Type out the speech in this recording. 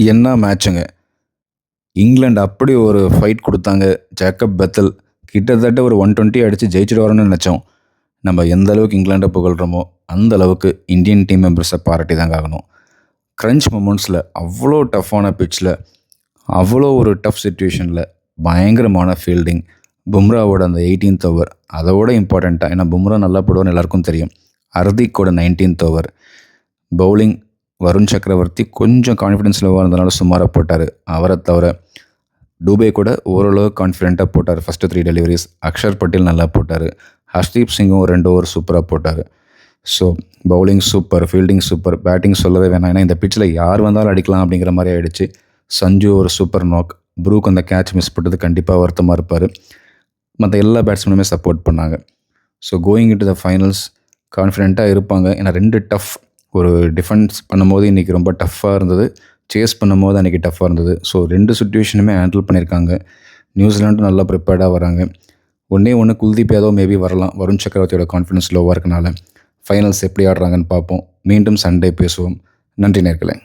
என்ன மேட்சுங்க! இங்கிலாந்து அப்படி ஒரு ஃபைட் குடுத்தாங்க. ஜேக்கப் பெத்தல் கிட்டத்தட்ட ஒரு 120 அடிச்சு ஜெயிச்சுடுவாருன்னு நெனச்சோம். நம்ம எந்த அளவுக்கு இங்கிலாண்ட புகழ்றோமோ, அந்த அளவுக்கு இந்தியன் டீம் மெம்பர்ஸை பாராட்டி தாங்க ஆகணும். கிரன்ச் மொமெண்ட்ஸில் அவ்வளோ டஃப்பான பிட்ச்சில், அவ்வளோ ஒரு டஃப் சிச்சுவேஷனில் பயங்கரமான ஃபீல்டிங். பும்ராவோட அந்த 18th ஓவர் அதோட இம்பார்ட்டண்ட்டாக, ஏன்னா பும்ரா நல்லா போடுவார்னு எல்லாருக்கும் தெரியும். ஹர்திக்கோட 19th ஓவர் பவுலிங். வருண் சக்கரவர்த்தி கொஞ்சம் கான்ஃபிடன்ஸ் லோவாக இருந்தனால சுமாராக போட்டார். அவரை தவிர டூபே கூட ஓரளவு கான்ஃபிடென்ட்டாக போட்டார். First 3 deliveries. அக்ஷர் பட்டேல் நல்லா போட்டார். ஹர்ஷ்தீப் சிங்கும் 2 ஓவர் சூப்பராக போட்டார். So bowling super, fielding super, batting சொல்லவே வேணாம். ஏன்னா இந்த பிச்சில் யார் வந்தாலும் அடிக்கலாம் அப்படிங்கிற மாதிரி ஆகிடுச்சு. சஞ்சு ஒரு சூப்பர் நாக். ப்ரூக் அந்த கேட்ச் மிஸ் பண்ணது கண்டிப்பாக வருத்தமாக இருப்பார். மற்ற எல்லா பேட்ஸ்மேனுமே சப்போர்ட் பண்ணாங்க. So going into the finals கான்ஃபிடென்ட்டாக இருப்பாங்க. ஏன்னா 2 டஃப். ஒரு டிஃபென்ஸ் பண்ணும்போது இன்றைக்கி ரொம்ப டஃப்பாக இருந்தது. சேஸ் பண்ணும்போது அன்றைக்கி டஃப்பாக இருந்தது. ஸோ 2 சுச்சுவேஷனுமே ஹேண்டில் பண்ணியிருக்காங்க. நியூசிலாண்டும் நல்லா ப்ரிப்பேர்டாக வராங்க. ஒன்று குல்தீப் யாதவ் மேபி வரலாம். வருண் சக்கரவர்த்தியோட கான்ஃபிடன்ஸ் லோவாக இருக்கனால. ஃபைனல்ஸ் எப்படி ஆடுறாங்கன்னு பார்ப்போம். மீண்டும் சண்டே பேசுவோம். நன்றி நேயர்களே.